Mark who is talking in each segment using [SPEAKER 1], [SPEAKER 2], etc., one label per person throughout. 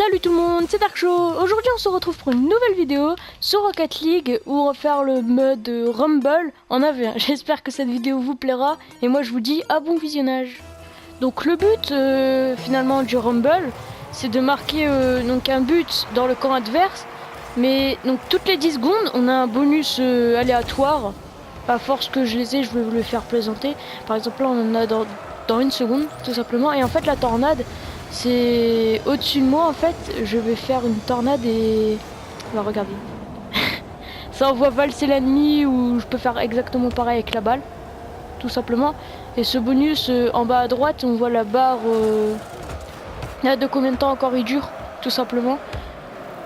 [SPEAKER 1] Salut tout le monde, c'est Dark Show. Aujourd'hui on se retrouve pour une nouvelle vidéo sur Rocket League où on va faire le mode Rumble en AV1. J'espère que cette vidéo vous plaira et moi je vous dis à bon visionnage. Donc le but finalement du Rumble, c'est de marquer donc un but dans le camp adverse. Mais donc toutes les 10 secondes on a un bonus aléatoire. À force que je les ai, je vais vous le faire présenter. Par exemple là on en a dans une seconde tout simplement. Et en fait la tornade, c'est au-dessus de moi en fait. Je vais faire une tornade et... Bah regardez. Ça envoie valser l'ennemi, ou je peux faire exactement pareil avec la balle. Tout simplement. Et ce bonus en bas à droite, on voit la barre de combien de temps encore il dure. Tout simplement.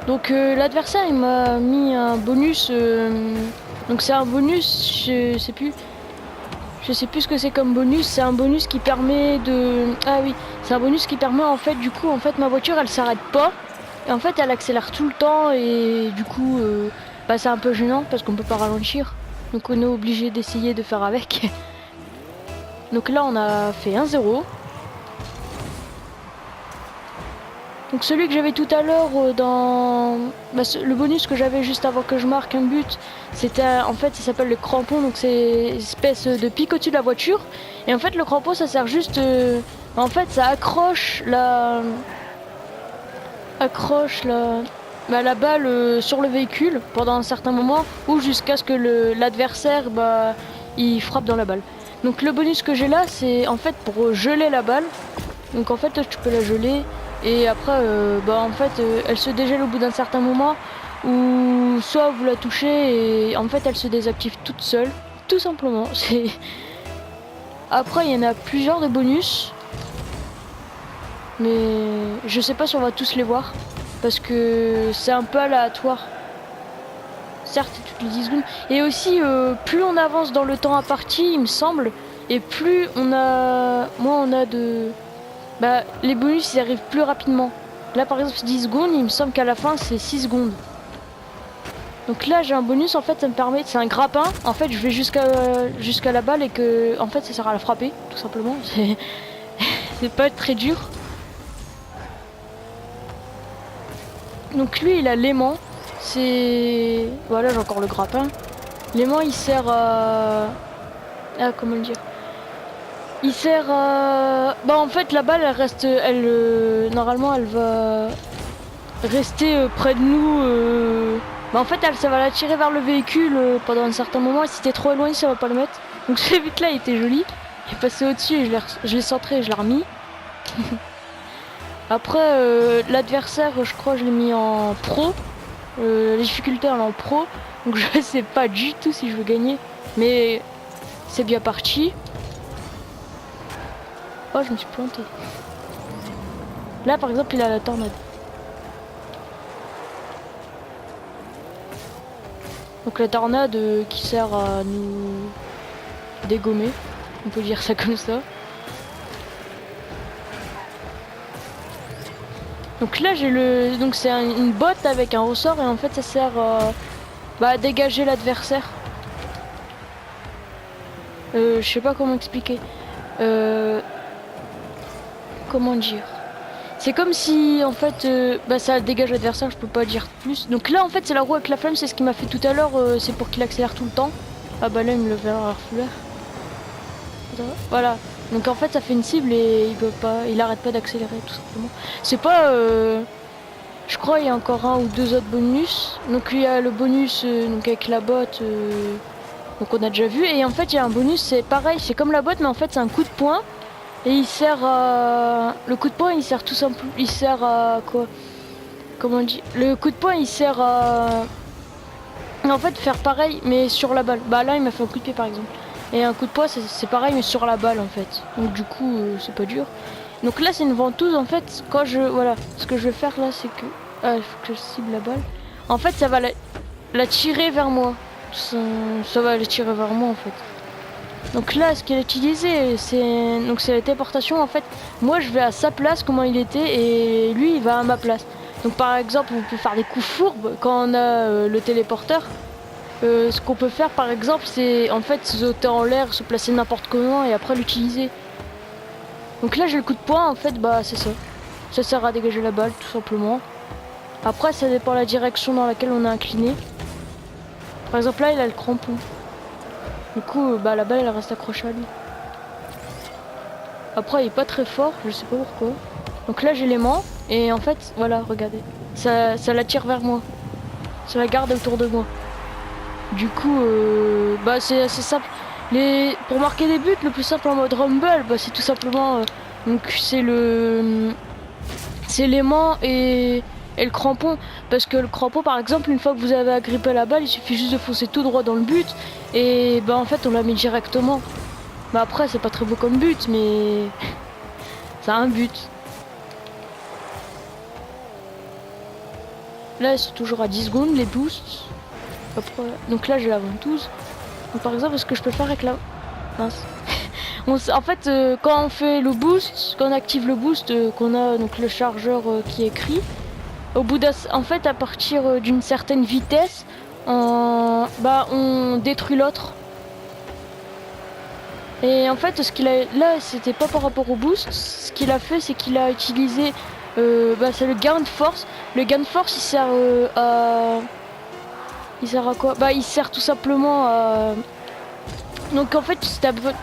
[SPEAKER 1] Donc l'adversaire il m'a mis un bonus. Donc c'est un bonus, je sais plus ce que c'est comme bonus. C'est un bonus qui permet de... Ah oui, c'est un bonus qui permet en fait, du coup, en fait ma voiture elle s'arrête pas. Et en fait elle accélère tout le temps et du coup bah, c'est un peu gênant parce qu'on peut pas ralentir. Donc on est obligé d'essayer de faire avec. Donc là on a fait 1-0. Donc celui que j'avais tout à l'heure dans... Bah, le bonus que j'avais juste avant que je marque un but, c'était en fait ça s'appelle le crampon, donc c'est une espèce de pic au-dessus de la voiture. Et en fait le crampon ça sert juste... En fait ça accroche la balle sur le véhicule pendant un certain moment, ou jusqu'à ce que l'adversaire bah, il frappe dans la balle. Donc le bonus que j'ai là c'est en fait pour geler la balle. Donc en fait tu peux la geler. Et après, bah en fait, elle se dégèle au bout d'un certain moment, ou soit vous la touchez et en fait elle se désactive toute seule, tout simplement. Après, il y en a plusieurs de bonus, mais je sais pas si on va tous les voir parce que c'est un peu aléatoire. Certes, toutes les 10 secondes. Et aussi, plus on avance dans le temps à partie, il me semble, et plus on a, moins on a de... Bah, les bonus ils arrivent plus rapidement. Là par exemple 10 secondes, il me semble qu'à la fin c'est 6 secondes. Donc là j'ai un bonus, en fait ça me permet, c'est un grappin. En fait je vais jusqu'à la balle et que en fait ça sert à la frapper tout simplement. C'est pas très dur. Donc lui il a l'aimant. C'est... Voilà, j'ai encore le grappin. L'aimant il sert à... Ah, comment le dire, il sert à... Bah en fait la balle elle reste... Normalement elle va rester près de nous. Bah en fait ça va la tirer vers le véhicule pendant un certain moment. Et si t'es trop éloigné ça va pas le mettre. Donc ce but là il était joli. Il est passé au dessus et je l'ai centré et je l'ai remis. Après l'adversaire je crois je l'ai mis en pro. La difficulté elle est en pro. Donc je sais pas du tout si je veux gagner. Mais c'est bien parti. Oh, je me suis planté. Là, par exemple, il a la tornade. Donc la tornade qui sert à nous dégommer. On peut dire ça comme ça. Donc là, j'ai le... Donc c'est une botte avec un ressort et en fait, ça sert à dégager l'adversaire. Je sais pas comment expliquer. Comment dire, c'est comme si en fait ça dégage l'adversaire, je peux pas dire plus. Donc là en fait c'est la roue avec la flamme, c'est ce qui m'a fait tout à l'heure, c'est pour qu'il accélère tout le temps. Ah bah là il me le verra à la fouleur. Voilà, donc en fait ça fait une cible et il arrête pas d'accélérer tout simplement. C'est pas je crois il y a encore un ou deux autres bonus. Donc il y a le bonus donc avec la botte, donc on a déjà vu. Et en fait il y a un bonus, c'est pareil, c'est comme la botte mais en fait c'est un coup de poing. Et il sert à... Le coup de poing il sert tout simplement... Il sert à quoi? Comment on dit? Le coup de poing il sert à... En fait faire pareil mais sur la balle. Bah là il m'a fait un coup de pied par exemple. Et un coup de poing c'est pareil mais sur la balle en fait. Donc du coup c'est pas dur. Donc là c'est une ventouse en fait. Quand je... Voilà. Ce que je vais faire là c'est que... Ah il faut que je cible la balle. En fait ça va la tirer vers moi. Ça va la tirer vers moi en fait. Donc là, ce qu'elle a utilisé, c'est la téléportation. En fait, moi, je vais à sa place, comment il était, et lui, il va à ma place. Donc, par exemple, on peut faire des coups fourbes quand on a le téléporteur. Ce qu'on peut faire, par exemple, c'est en fait sauter en l'air, se placer n'importe comment et après l'utiliser. Donc là, j'ai le coup de poing. En fait, bah, c'est ça. Ça sert à dégager la balle tout simplement. Après ça dépend de la direction dans laquelle on est incliné. Par exemple là il a le crampon. Du coup bah la balle elle reste accrochée à lui. Après il est pas très fort, je sais pas pourquoi. Donc là j'ai l'aimant et en fait voilà regardez. Ça l'attire vers moi. Ça la garde autour de moi. Du coup bah c'est assez simple. Pour marquer des buts le plus simple en mode Rumble bah, c'est tout simplement donc c'est l'aimant et le crampon. Parce que le crampon par exemple une fois que vous avez agrippé la balle il suffit juste de foncer tout droit dans le but. Et bah en fait on la met directement. Bah après c'est pas très beau comme but mais ça a un but. Là ils sont toujours à 10 secondes les boosts. Après, donc là j'ai la 12. Donc par exemple ce que je peux faire avec la... Mince. En fait quand on fait le boost, quand on active le boost, qu'on a donc le chargeur qui est écrit, au bout en fait à partir d'une certaine vitesse, on détruit l'autre. Et en fait ce qu'il a là c'était pas par rapport au boost, ce qu'il a fait c'est qu'il a utilisé c'est le gain de force. Le gain de force il sert à... Il sert à quoi? Bah il sert tout simplement à... Donc en fait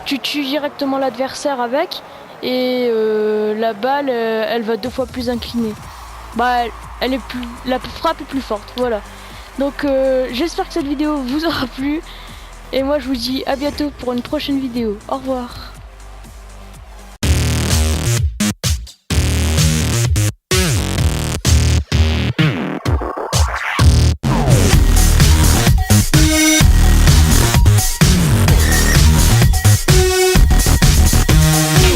[SPEAKER 1] tu tues directement l'adversaire avec et la balle elle va 2 fois plus inclinée. Bah elle est plus... La frappe est plus forte, voilà. Donc j'espère que cette vidéo vous aura plu. Et moi je vous dis à bientôt pour une prochaine vidéo. Au revoir.